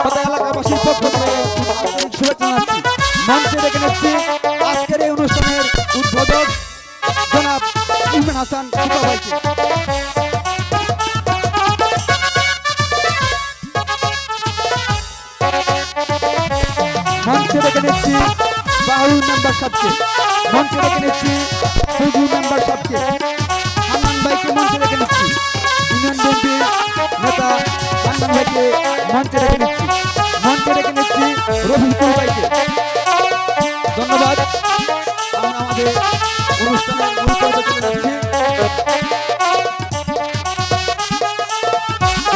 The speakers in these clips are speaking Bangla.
তথা এলাকাবাসীর পক্ষ থেকে আন্তরিক শুভেচ্ছা জানাচ্ছি। মঞ্চে ডেকে নিচ্ছি আজকের এই অনুষ্ঠানের উদ্বোধক জনাব ইমরান হাসান সুপা ভাইকে। মঞ্চে ডেকে নিচ্ছি বাহুল মেম্বার সাহেবকে। মঞ্চে ডেকে নিচ্ছি ফজলু মেম্বার সাহেবকে। হান্নান ভাইকে মঞ্চে ডেকে নিচ্ছি। ইউনিয়ন বিএনপি নেতা হান্নান ভাইকে মঞ্চে ডেকে নিচ্ছি। মঞ্চে ডেকে নিচ্ছি রফিকুল ভাইকে। ধন্যবাদ। আমরা আমাদের অনুষ্ঠানের গুরুত্ব চলে যাচ্ছি।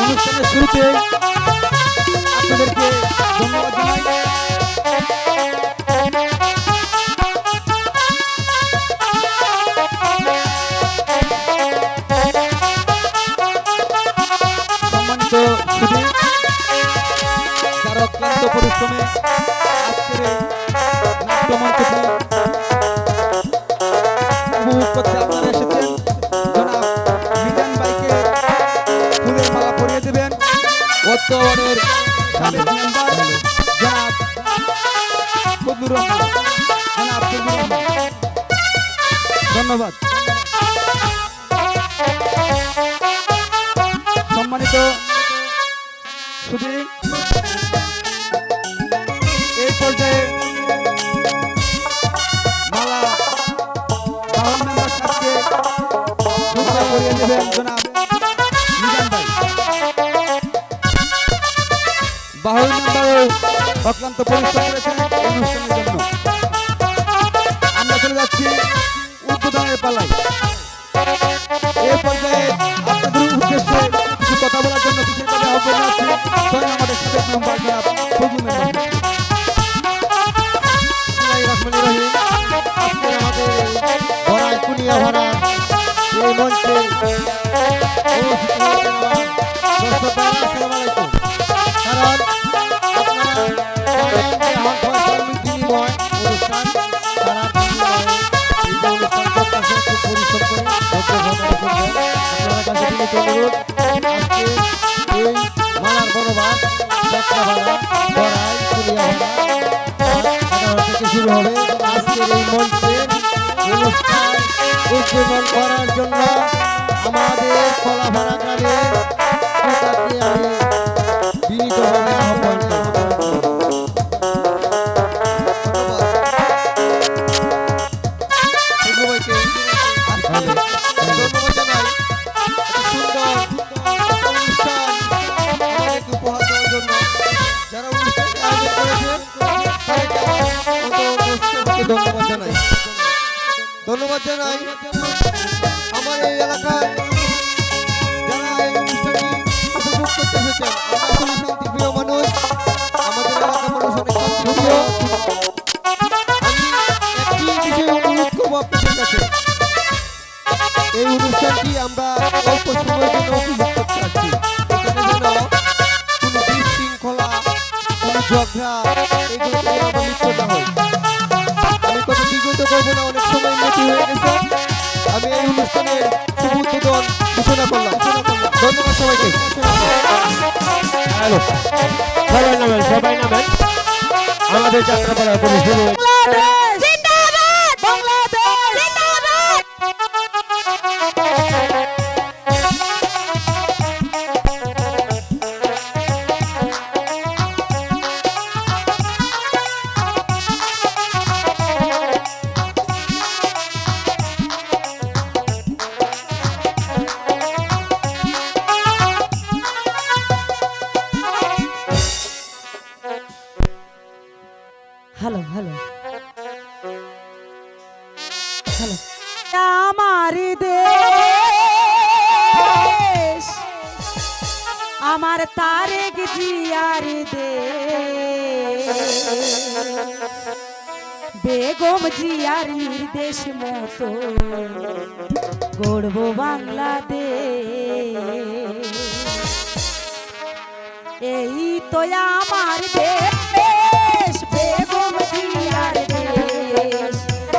অনুষ্ঠানের শুরুতে আপনাদেরকে ধন্যবাদ জানাই। সম্মানিত সুধী, যারা অক্লান্ত পরিশ্রমে আজকের এই নাট্যমঞ্চটি উপভোগ করতে আপনারা এসেছেন, জনাব মিজান ভাইকে ফুলের মালা পরিয়ে দেবেন। বর্তমানের সাবেক মেম্বার জনাব ফজলুর রহমান। ধন্যবাদ। সম্মানিত সুধী, এই পর্যায়ে মালা বাহন মেম্বার সাহেবকে ফুলমালা পরিয়ে দেবেন জনাব মিজান ভাই। বাহন মেম্বারও অক্লান্ত পরিশ্রম করেছেন এই অনুষ্ঠানের জন্য। আমরা চলে যাচ্ছি উদ্বোধনের পালায়। এই পর্যায়ে আপনাদের উদ্দেশ্যে কিছু কথা বলার জন্য বিশেষভাবে আহ্বান জানাচ্ছি স্বয়ং আমাদের সাবেক মেম্বার জনাব ফজলু মেম্বার। আজকে আমাদের ভরায় কুনিয়া ভরা এই মঞ্চে মালার বনবাস যাত্রাপালা ভরায় কুনিয়া ভরা শুরু হবে। আজকের এই মঞ্চের অনুষ্ঠান উদ্বোধন করার জন্য আমাদের খোলাভাড়া গ্রামের নেতাকে আমি বিনীতভাবে আহ্বান করব। ধন্যবাদ জানাই আমার এই এলাকায় যারা এই অনুষ্ঠানটি উপভোগ করতে এসেছেন। আমরা আসলে শান্তিপ্রিয় মানুষ, আমাদের এলাকার মানুষ অনেক শান্তিপ্রিয়। আমি একটি বিষয়ে অনুরোধ করবো আপনাদের কাছে, এই অনুষ্ঠানটি আমরা অল্প সময়ের জন্য উপভোগ করতে পারছি। এখানে যেন কোনো বিশৃঙ্খলা, কোনো ঝগড়া এগুলো আমরা লিপ্ত না হই। আমি কথা বিগত করবো না, অনেক সময় উন্নতি হয়ে গেছে। আমি এই অনুষ্ঠানের শুভ উদ্বোধন ঘোষণা করলাম। ধন্যবাদ সবাইকে। হ্যালো, সবাই নামেন আমাদের যাত্রাপালা করে শুরু। Hello hello hello. আমার দেশ, আমার তারেক জিয়ার দেশ, বেগম জিয়ার নির্দেশ মতো গড়ব বাংলাদেশ। এই তো আমার দেশ, বেগম জিয়ার দেশ,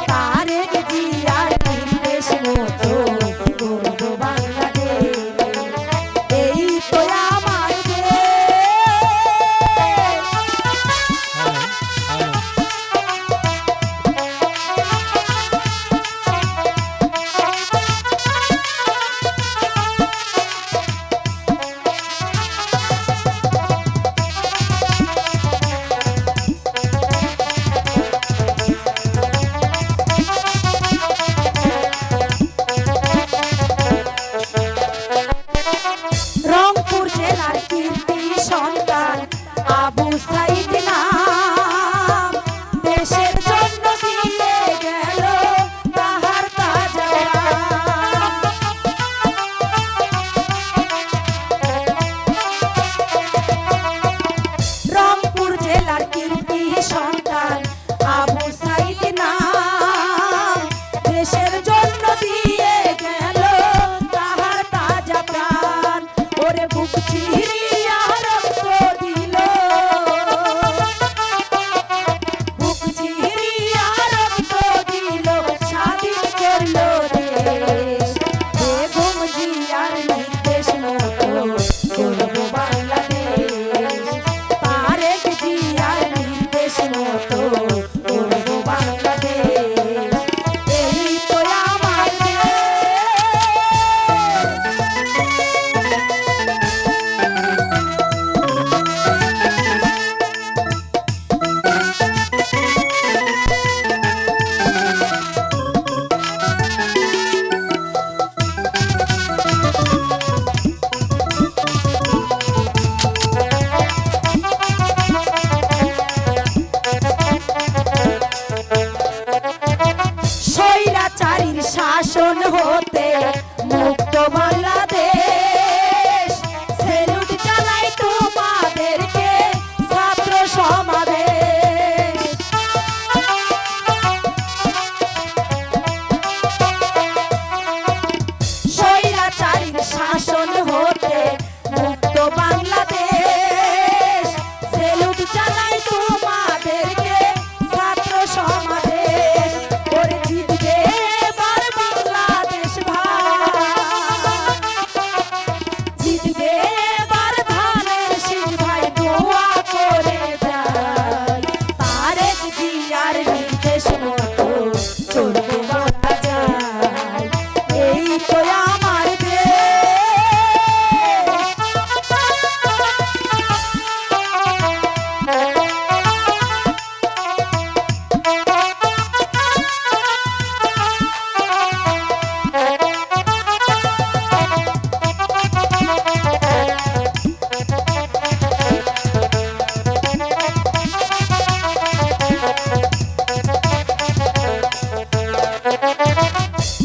তারেক জিয়ার নির্দেশ মতো গড়ব বাংলাদেশ। এই তো আমার দেশ। আবু সাইদ নাম দেশের জন্য দিয়ে গেল তাহার তাজা প্রাণ। রংপুর জেলার কীর্তি সন্তান আবু সাইদ নাম দেশের জন্য দিয়ে গেল তাহার তাজা প্রাণ। ওরে বুক চিরিয়া রক্ত দিল, বুক চিরিয়া রক্ত দিল, স্বাধীন করল দেশ। বেগম জিয়ার নির্দেশ মতো গড়ব বাংলাদেশ, তারেক জিয়ার নির্দেশ মতো গড়ব বাংলাদেশ। এই তো আমার দেশ। স্বৈরাচারীর শাসন হতে মুক্ত বাংলাদেশ, সেলুট জানাই তোমাদেরকে ছাত্র সমাবেশ। স্বৈরাচারীর শাসন হতে মুক্ত বাংলাদেশ, সেলুট জানাই তোমাদেরকে ছাত্র সমাবেশ। ওরে জিতবে এবার বাংলাদেশ ভাই, জিতবে এবার ধানের শীষ ভাই, দোয়া করে যাই। তারেক জিয়ার নির্দেশ মতো চলবে বাংলা যায়। এই তো আমার দেশ।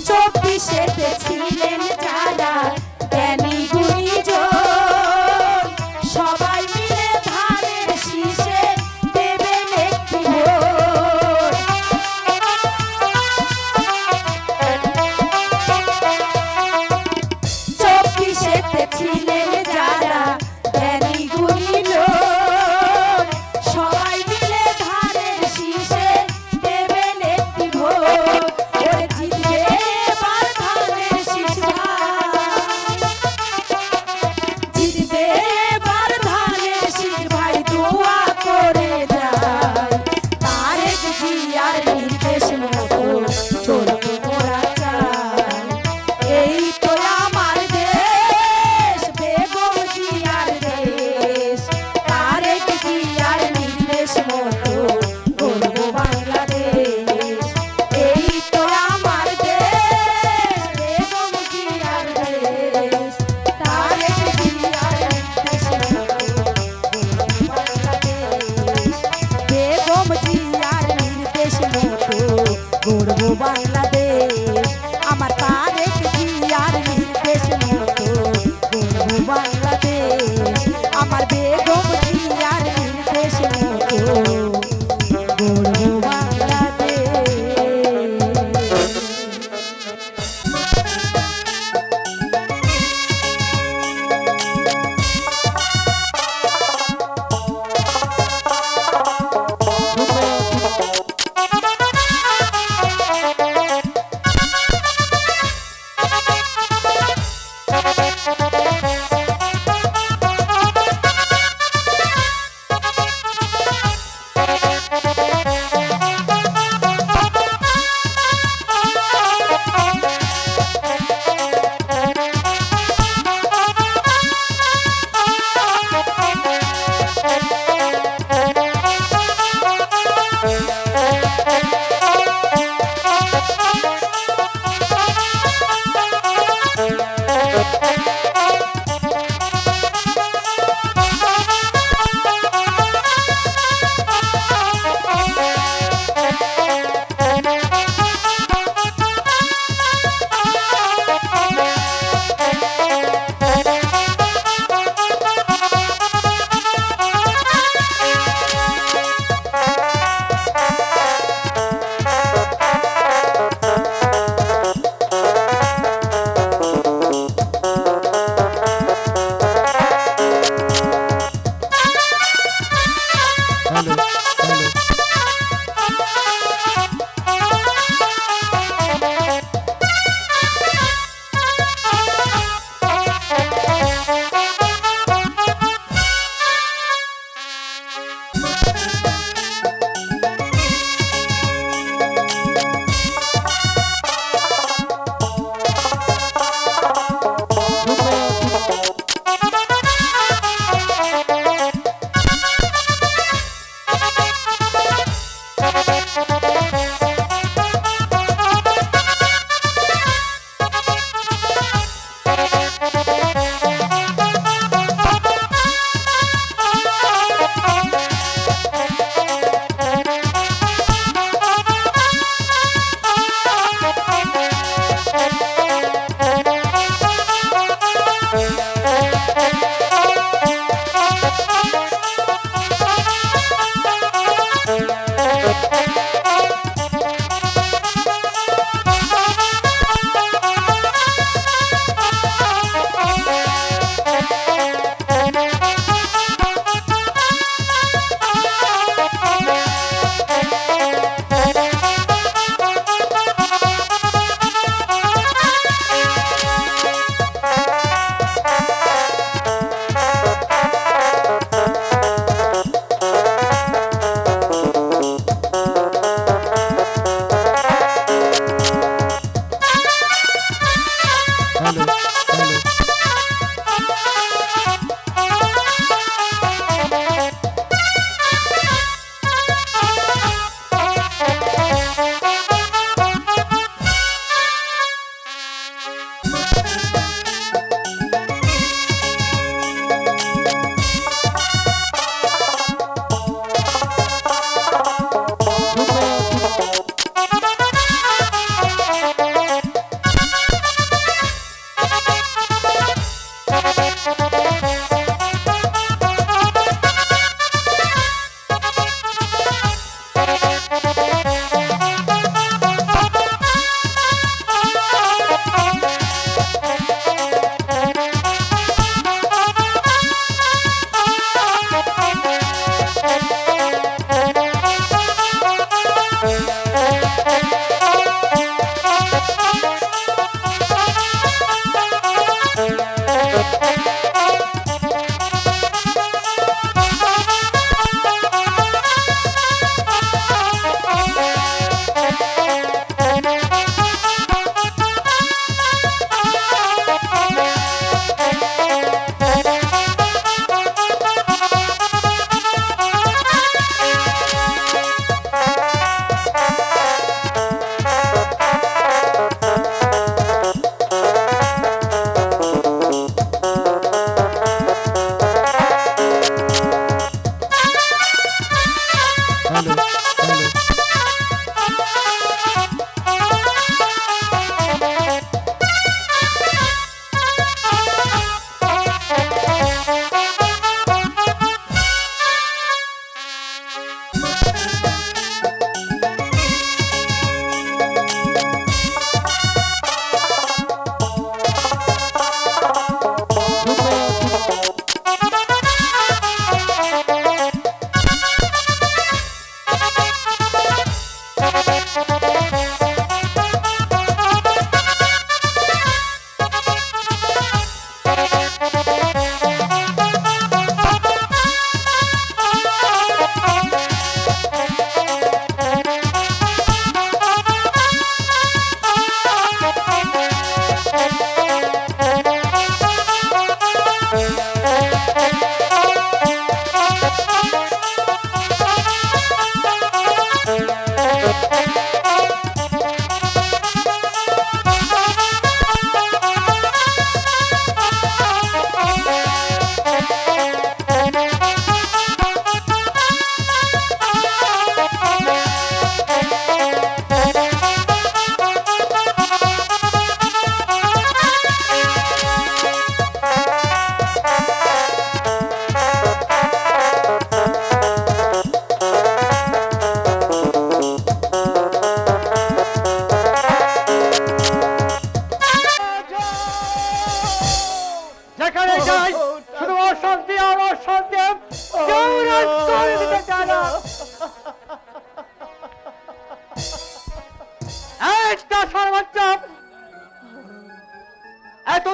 চব্বিশেতে ছিলেন যারা জ্ঞানী গুণীজন, সবাই মিলে ধানের শীষে দেবেন একটি ভোট। চব্বিশেতে ছিলেন যারা জ্ঞানী গুণী লোক, সবাই মিলে ধানের শীষে দেবেন একটি ভোট। ওরে জিতবে এবার ধানের শীষ ভাই, জিতবে এবার ধানের শীষ ভাই, দোয়া করে যাই। তারেক জিয়ার নির্দেশ মতো চলব মোরা চাই। এই তো আমার দেশ, বেগম জিয়ার দেশ, তারেক জিয়ার নির্দেশ মতো গড়ব বাংলাদেশ। এই তো আমার দেশ, বেগম জিয়ার দেশ, তারেক জিয়ার নির্দেশ মতো গড়ব বাংলাদেশ। বেগম জিয়ার নির্দেশ মতো গড়ব বাংলাদেশ, আমার তারেক জিয়ার নির্দেশ মতো গড়ব বাংলাদেশ, আমার বেগম জিয়ার নির্দেশ মতো গড়ব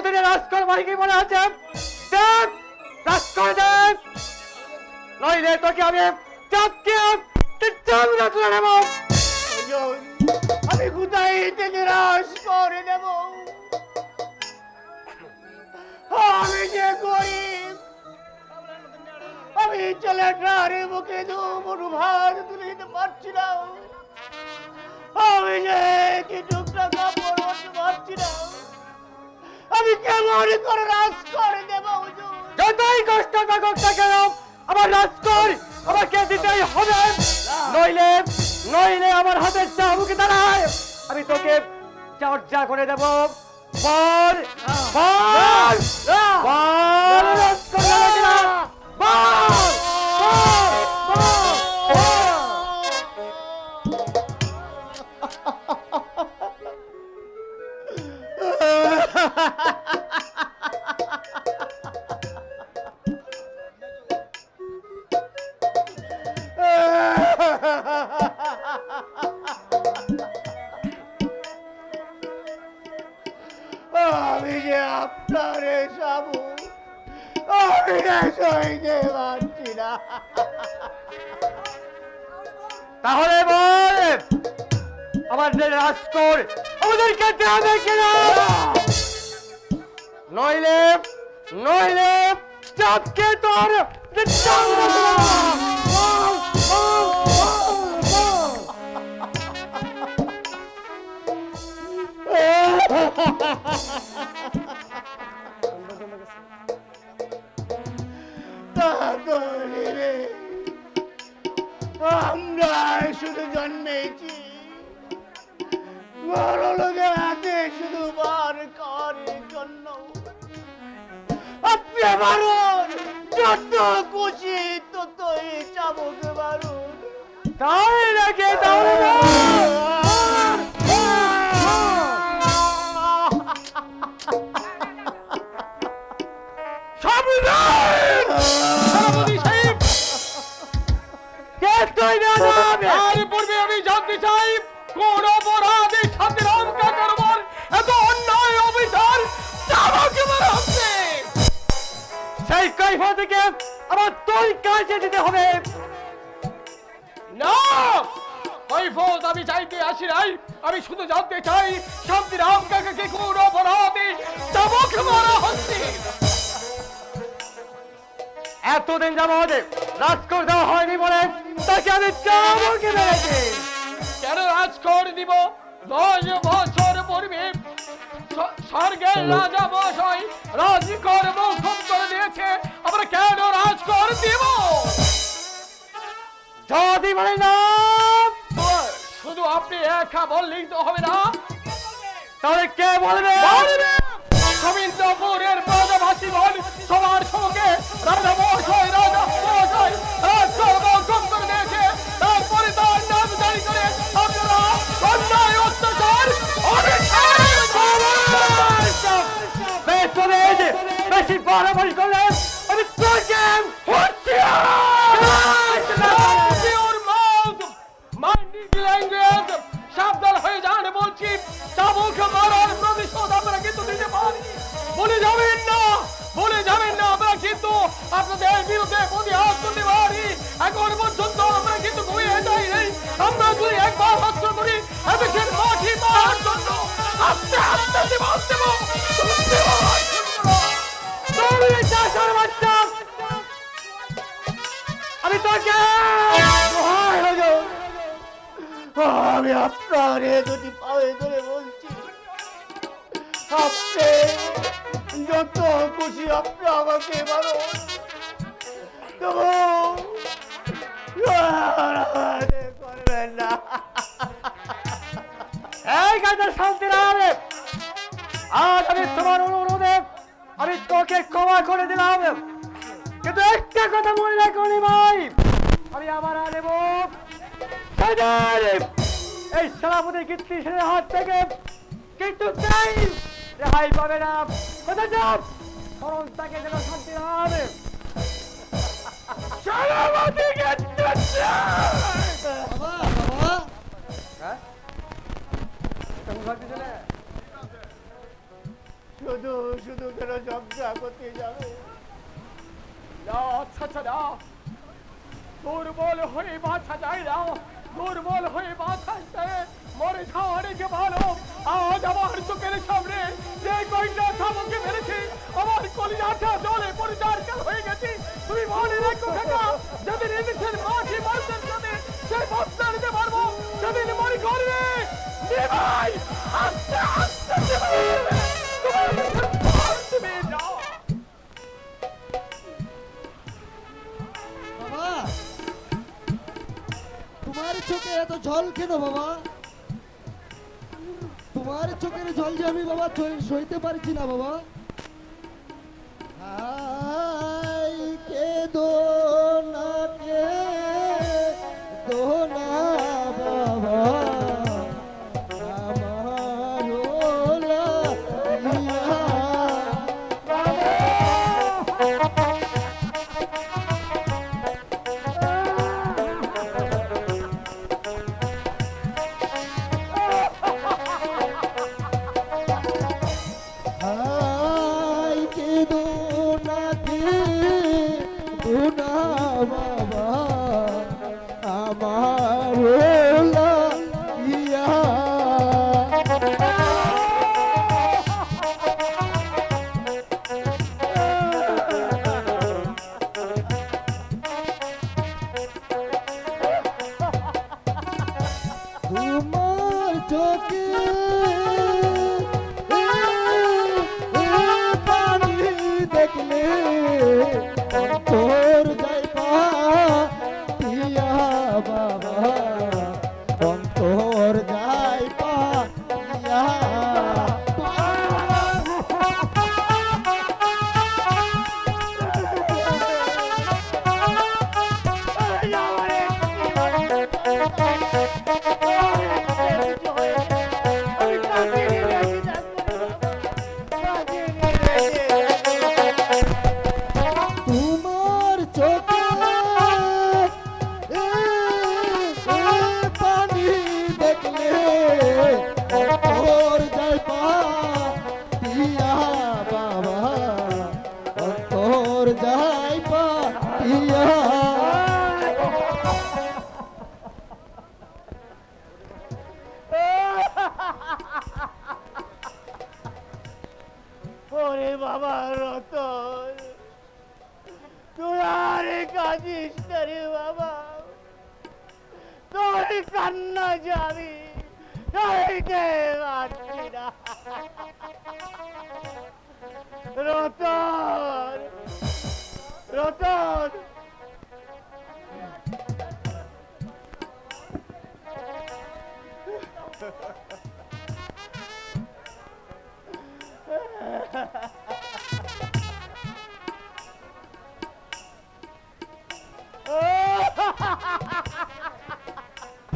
এতদিনে রাজকর ভাইকে মনে আছে দেব রাজকর দেব নইলে তোকে আমি চাপকে চামড়া তুলে নেব। আমি কোথায় থেকে রাজ করে দেব? আমি যে গরিব, আমি ছেলেটার মুখে দুমুঠো ভাত তুলে দিতে পারছি না। আমি যে কিছু টাকা পড়তে পারছি না। আমি কেমন করে রাজ করে দেব? যতই কষ্ট থাকুক না কেন আমার রাজকর আমাকে দিতেই হবে, নইলে নইলে আমার হাতের চাবুকে দাঁড়ায় আমি তোকে চর্চা করে দেব। বল বল বল রাজকর যাবে কিনা? বল আমি যে আপনার সাবু, আমি সইতে পারছি না। তাহলে বল আমাদের রাজকর আমাদেরকে দেবে কিনা? নইলে নইলে চাপকে তোর চামড়া তুলে নেব। তাহলে রে, আমরা শুধু জন্মেছি বড় লোকের হাতে শুধু বার করার জন্য। আপনি মারুন, যত খুশি ততই চাবুক মারুন। তাই নাকি? তাহলে আমি জানতে চাই কোন অপরাধে ছাত্রাম কাকার উপর এত অন্যায় অবিচার চাবুকে মারা হচ্ছে। সেই কৈফিয়ত থেকে আমার তোর কাছে দিতে হবে। না, কৈফিয়ত আমি চাইতে আসি নাই, আমি শুধু জানতে চাই শান্তিরাম কাকাকে কোন অপরাধে চাবুকে মারা হচ্ছে। এতদিন যাবৎ রাজকর দেওয়া হয়নি বলে তাকে আমি চাবুকে মেরেছি। কেন রাজকর দিব? 10 বছর পূর্বে স্বর্গের রাজা মহাশয় রাজকর মৌকুব করে দিয়েছে, আমরা কেন রাজকর দিব? যদি বলে না শুধু আপনি একা বললেই তো হবে না, তাহলে কে বলবে? গোবিন্দপুরের প্রজাবাসীগণ সবার সঙ্গে রাজা মহাশয় রাজকর মৌকুব করে দিয়েছে, তারপরে তার নাম জারি করে আপনারা অন্যায় অত্যাচার বেশি বাড়াবাড়ি করলে আমি তোকে সাবধান হয়ে যান বলছি। চাবুক মারার প্রতিশোধ আমরা কিন্তু দিতে পারি। বলে যাবেন না, বলে যাবেন না, আমরা কিন্তু আপনাদের বিরুদ্ধে প্রতিহার করতে পারি। এখন পর্যন্ত আমরা কিন্তু ঘুরিয়ে যাই নাই। আমরা যদি একবার মাত্র করি এদেশের মাটি পাওয়ার জন্য আস্তে আস্তে জীবন দেব। আমি তোকে আমি আপনার যদি পায়ে ধরে বলছি, আপনি যত খুশি আপনি আমাকে মারো, তবু করবেন না। এই কাজের শান্তি না হবে। আজ আমি তোমার অনুরোধে আমি তোকে ক্ষমা করে দিলাম, কিন্তু একটা কথা মনে রাখো ভাই, আমি আবার আনব এই সেনাপতি কীর্তি সেনের হাত থেকে কিন্তু চাই রেহাই পাবে না। কোথায় যাব? কারণ তাকে যেন শান্তি না হবে। সেনাপতি শুধু শুধু যজ্ঞা করতে যাবে। না, আচ্ছা আচ্ছা না, দুর্বল হয়ে বাঁচা যায় না, দুর্বল হয়ে বাঁচাইতে মরে যাওয়া অনেক ভালো। আজ আমার চোখের সামনে যে কয়টা শাবককে মেরেছি, আমার কলিজাটা জলে পরিচারকাল হয়ে গেছে। তুমি মনে রেখো কাকা, যেদিন এনেছেন মাঝি মানুষের সাথে সেই বস্তা নিতে পারবো, সেদিন মনে করবে ভাই আস্তে আস্তে তুমি যাও। বাবা, তোমার চোখে এত জল কেন বাবা? তোমার চোখের জল যে আমি বাবা সইতে পারছি না বাবা। হাই কে দো না বাবা, আমার ওলা দিয়া। হাই কে দো না বাবা, আমার ওলা দিয়া। তোমার চোখে পানি দেখলে অন্তর যায় পাতিয়া বাবা, অন্তর যায় পাতিয়া। তোমার চোখে পানি দেখলে অন্তর যায় পাতিয়া বাবা, অন্তর যায় পাতিয়া। ওরে বাবা রতন, তুই আর কাঁদিস না রে বাবা, তোর কান্না যাবি সইতে পারছি না। রতন, রতন,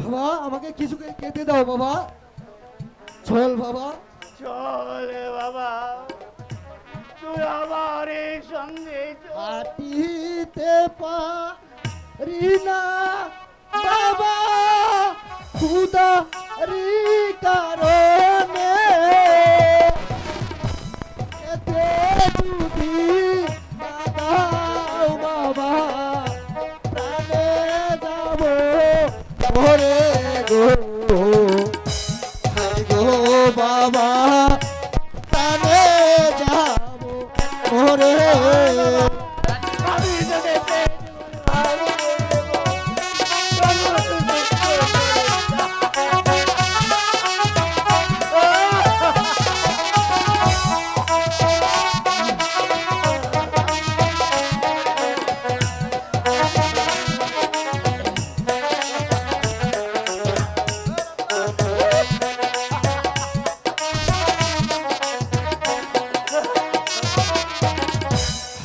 বাবা, আমাকে কিছু খেতে দাও বাবা। চল বাবা, চল বাবা, তুই আমার সঙ্গে চল। হাঁটিতে পারি না বাবা, ক্ষুধারি কারণে। এতে যদি না দাও বাবা, প্রাণে যাব মরে গো। হায় গো বাবা, প্রাণে যাব মরে। আমি তোকে পেয়ে ভালো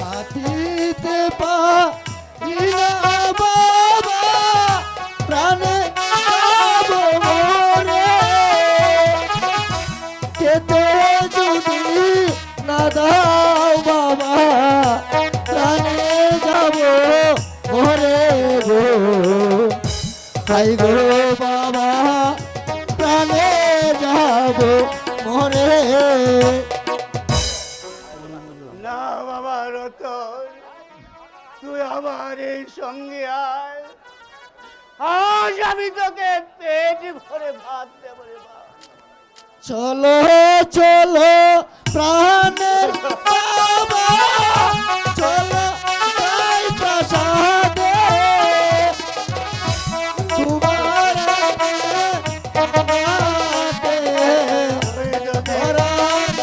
হাতিতে পারি না বাবা, প্রাণে যাব মরে। খেতে যদি না দাও বাবা, প্রাণে যাব মরে গো। হাই গো বাবা, প্রাণে যাব মরে। আমার এই সঙ্গে আয়, আজ আমি তোকে পেট ভরে ভাত দেবো রে বাবা। চলো চলো প্রাণের বাবা, চলো যাই প্রাসাদে, তোমার হাতে ধরার বিগল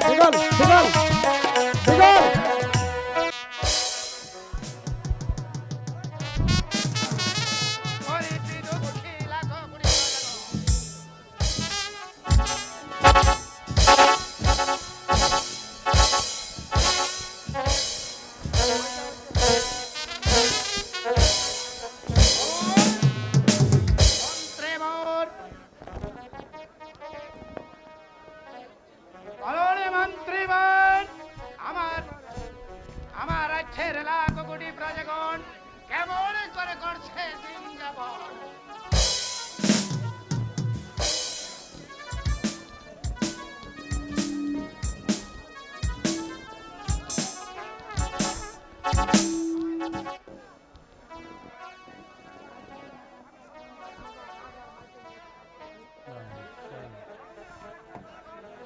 বিগল বিগল মন্ত্রীগণ, আমার রাজ্যের লাখ কোটি প্রজাগণ কেমন করে করছে দিন যাপন।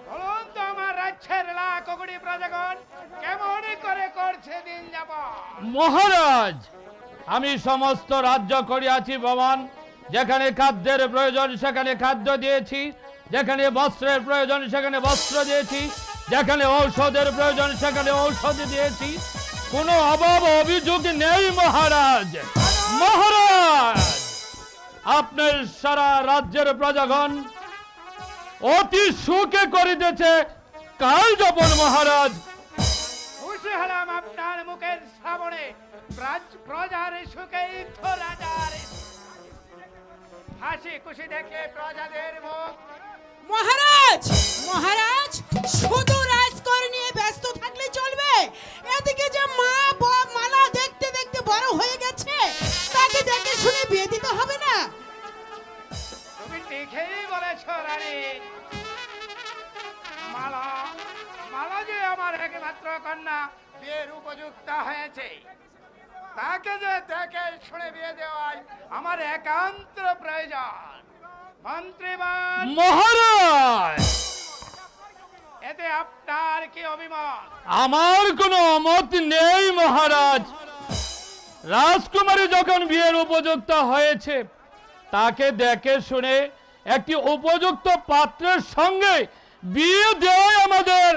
বলুন তো আমার রাজ্যের লাখ কোটি প্রজাগণ কেমন করে করছে দিন যাপন। মহারাজ, আমি সমস্ত রাজ্য করিয়াছি ভ্রমণ, যেখানে খাদ্যের প্রয়োজন সেখানে খাদ্য দিয়েছি, যেখানে বস্ত্রের প্রয়োজন সেখানে বস্ত্র দিয়েছি, যেখানে ঔষধের প্রয়োজন সেখানে ঔষধ দিয়েছি, কোনো অভাব অভিযোগ নেই মহারাজ। মহারাজ, আপনার সারা রাজ্যের প্রজাগণ অতি সুখে করিতেছে কাল যাপন মহারাজ। খুশি হলাম আপনার মুখের শ্রাবণে, প্রজার সুখে ইচ্ছ রাজার হাসি খুশি দেখে প্রজাদের মুখ। মহারাজ, মহারাজ শুধু রাজকর নিয়ে ব্যস্ত থাকলে চলবে? এদিকে যে মালা দেখতে দেখতে বড় হয়ে গেছে, তাকে দেখে শুনে বিয়ে দিতে হবে না? তুমি ঠিকই বলেছ রানী। মালা মালা যে আমার একমাত্র কন্যা, বিয়ের উপযুক্ত হয়েছে, তাকে যে দেখে শুনে বিয়ে দেওয়াই আমার একান্ত প্রয়োজন। মন্ত্রীগণ, মহারাজ, এতে আপনার কি অভিমত? আমার কোনো অমত নেই মহারাজ। রাজকুমারী যখন বিয়ের উপযুক্ত হয়েছে, তাকে দেখে শুনে একটি উপযুক্ত পাত্রের সঙ্গে বিয়ে দেওয়াই আমাদের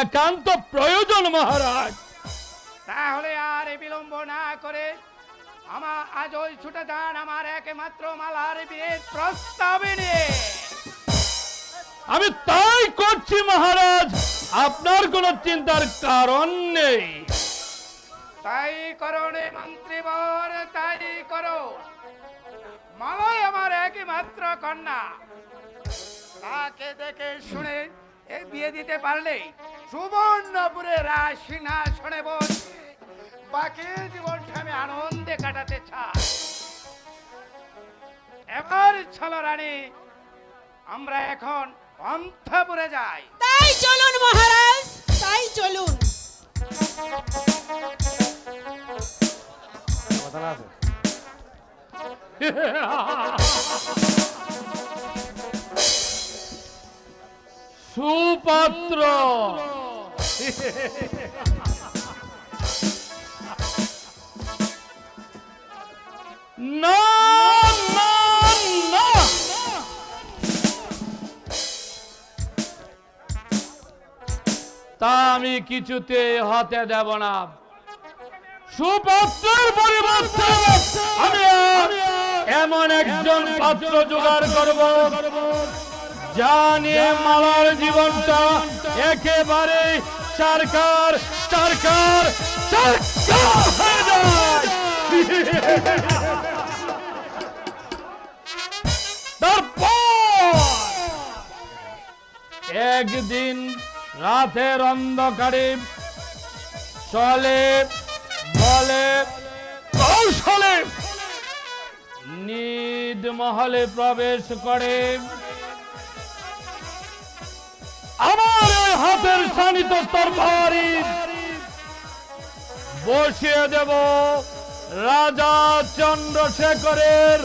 একান্ত প্রয়োজন মহারাজ। তাহলে আর বিলম্ব না করে আমার আজই ছুটে যান আমার একমাত্র মালার বিয়ের প্রস্তাবে নিয়ে। আমি তাই করছি মহারাজ, আপনার কোনো চিন্তার কারণ নেই। তাই করো রে মন্ত্রীবর, তাই করো। মালাই আমার একমাত্র কন্যা, তাকে দেখে শুনে এই বিয়ে দিতে পারলে সুবর্ণপুরে রাজসিংহাসনে বসে বাকি জীবনটা আমি আনন্দে কাটাতে চাই। এবার চলো রানী, আমরা এখন অন্তঃপুরে যাই। তাই চলুন মহারাজ, তাই চলুন। সুপাত্র, না না না, তা আমি কিছুতে হতে দেব না। সুপাত্রের পরিবর্তে আমি এমন একজন পাত্র জোগাড় করব, যা নিয়ে মালার জীবনটা একেবারে চারকার চারকার চারকার হয়ে যায়। তারপর একদিন রাতের অন্ধকারে চলে বলে কৌশলে নিদ মহলে প্রবেশ করে আমার হাতের শানিত তরবারি বসিয়ে দেব রাজা চন্দ্রশেখরের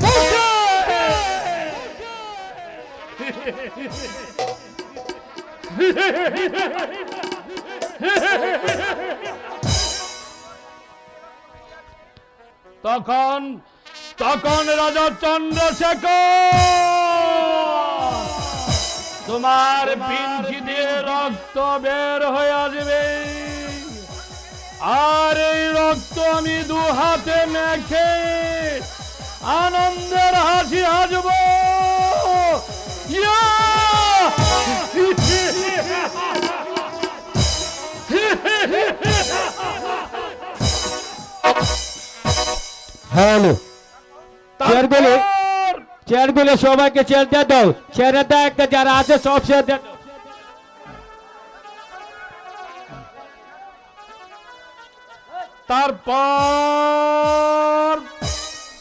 বুকে। তখন তখন রাজা চন্দ্রশেখর তোমার পিঞ্চি দিয়ে রক্ত বের হয়ে আসবে, আর এই রক্ত আমি দু হাতে মেখে আনন্দের হাসি হাসব। ইয়া! হ্যালো, চেয়ার বলে তারপর চেয়ার বলে সবাইকে চেয়ার দিয়ে দাও, চেয়ারে দাও একটা, যারা আছে সব চেয়ার দিয়ে দাও। তারপর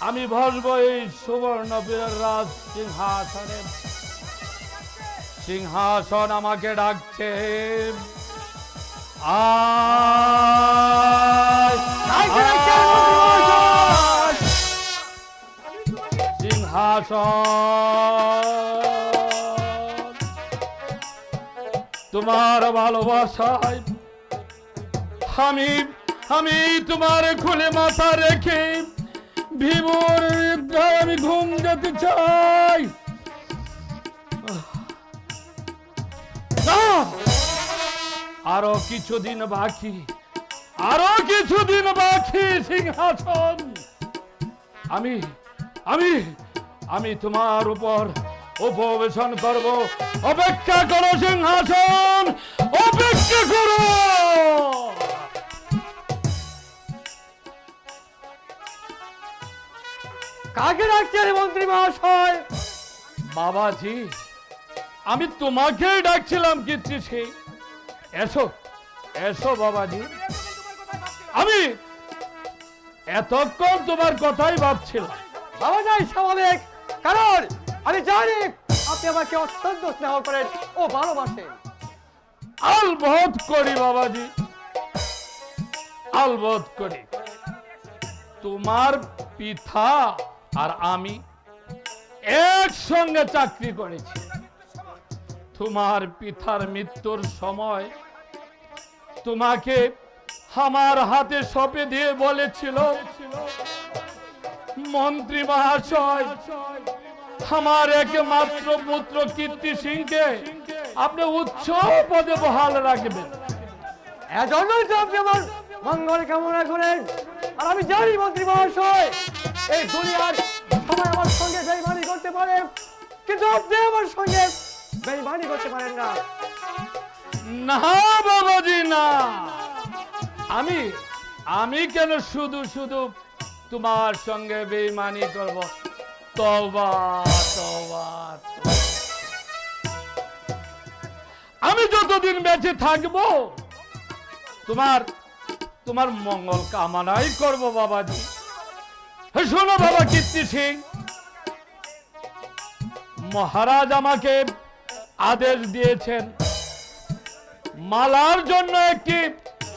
আমি বসবো এই সুবর্ণবীরের রাজ সিংহাসনে। সিংহাসন আমাকে ডাকছে, আয়, আয়। সিংহাসন তোমার ভালোবাসায় আমি আমি তোমার খুলে মাথা রেখে ভীমর আমি ঘুম যেতে চাই। না! আরো কিছুদিন বাকি, আরো কিছুদিন বাকি সিংহাসন। আমি আমি আমি তোমার উপর উপবেশন করব। অপেক্ষা করো সিংহাসন, অপেক্ষা করো। কাকে ডাকছেন মন্ত্রী মহাশয়? বাবাজি, আমি তোমাকেই ডাকছিলাম কীর্তি সিং। এসো এসো বাবাজি, আমি এতক্ষণ তোমার কথাই ভাবছিলাম। বাবা যাই স্বাভাবিক, কারণ আমি জানি আপনি আমাকে অত্যন্ত স্নেহ করেন ও ভালোবাসেন। আলবোধ করি বাবাজি, আলবোধ করি। তোমার পিতা আর আমি একসঙ্গে চাকরি করেছি। তোমার পিতার মৃত্যুর সময় তোমাকে আমার হাতে সঁপে দিয়ে বলেছিল, মন্ত্রী মহাশয়, আমার একমাত্র পুত্র কীর্তি সিংকে আপনি উচ্চ পদে বহাল রাখবেন। এজন্যই তো আপনি আমার মঙ্গল কামনা করেন। আর আমি জানি মন্ত্রী মহাশয়, এই দুনিয়ার সবাই আমার সঙ্গে বেইমানি করতে পারে, কিন্তু আপনি আমার সঙ্গে বেইমানি করতে পারেন না। না বাবাজি না, আমি আমি কেন শুধু শুধু তোমার সঙ্গে বেঈমানি করব? তওবা তওবা। আমি যতদিন বেঁচে থাকবো তোমার তোমার মঙ্গল কামনাই করব বাবাজি। শোনো বাবা কীর্তি সিং, মহারাজ আমাকে আদেশ দিয়েছেন মালার জন্য একটি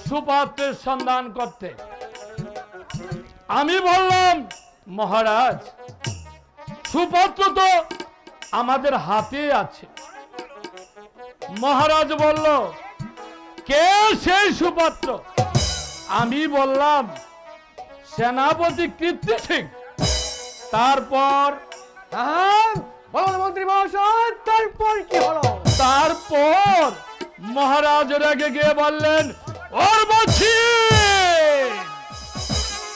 সুপাত্রের সন্ধান করতে। আমি বললাম, মহারাজ, সুপাত্র তো আমাদের হাতে আছে। মহারাজ বলল, কে সেই সুপাত্র? আমি বললাম, সেনাপতি কীর্তি সিং। তারপর হ্যাঁ, বলুন মন্ত্রী মহাশয়, তারপর কি হলো? তারপর মহারাজ রেগে গিয়ে বললেন, ওর বলছি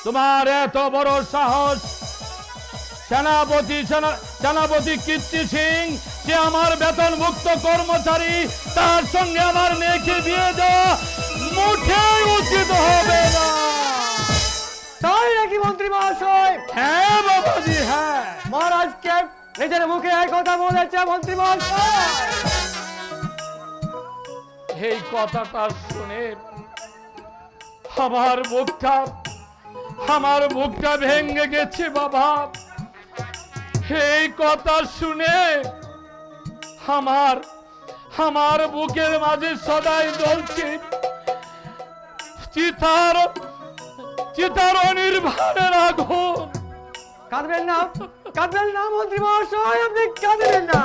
তোমার এত বড় সাহস, সেনাপতি কীর্তি সিং, সে আমার বেতনভুক্ত কর্মচারী, তার সঙ্গে আমার মেয়েকে বিয়ে দেওয়া মোটেই উচিত হবে না। তাই নাকি মন্ত্রী মহাশয়? হ্যাঁ বাবাজি, হ্যাঁ। মহারাজকে নিজের মুখে এই কথা বলেছে মন্ত্রী মহাশয়। এই কথাটা শুনে আমার বুকটা ভেঙে গেছে বাবা। এই কথা শুনে আমার বুকের মাঝে সদাই জ্বলছে চিতার অনির্বাণের আগুন। কাঁদবেন না মন্ত্রী মহাশয়, আপনি কাঁদবেন না।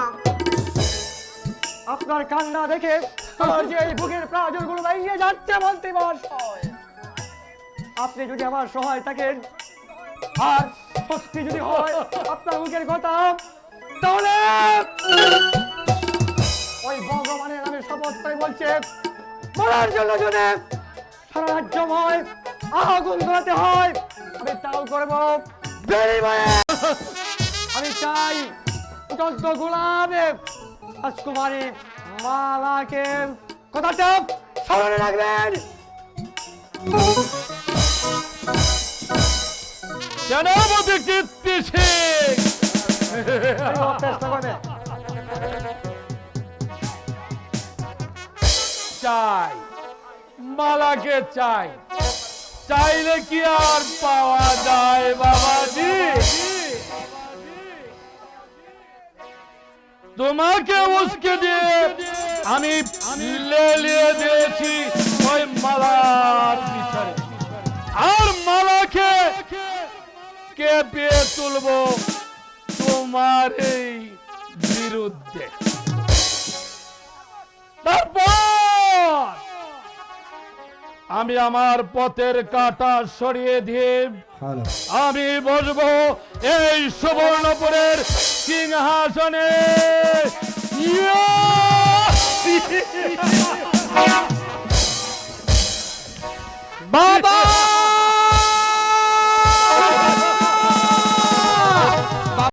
আপনার কান্না দেখে আমার যে এই বুকের প্রাচুর গুলো ভেঙে যাচ্ছে মন্ত্রী মহাশয়। আপনি যদি আমার সহায় থাকেন আর সত্যি যদি হয় আপনার মুখের কথা, তাহলে ওই ভগবানের নামে শপথ করে বলছে, মরার জন্য যদি সারা রাজ্যময় আগুন ধরাতে হয় আমি তাও করবো। আমি চাই উদন্ত গোলাপে রাজকুমারী মালাকে কথাটা স্মরণে রাখবেন। সেনাপতি কীর্তি সিং, চেষ্টা করবে। চাই মালাকে চাই, চাইলে কি আর পাওয়া যায় বাবাজি? তোমাকে উস্কে দিয়ে আমি লেলিয়ে দিয়েছি ওই মালার পিছনে, আর মালাকে কে পেয়ে তুলবো তোমার এই বিরুদ্ধে। তারপর আমি আমার পথের কাঁটা সরিয়ে দিয়ে আমি বসবো এই সুবর্ণপুরের সিংহাসনে। বাবা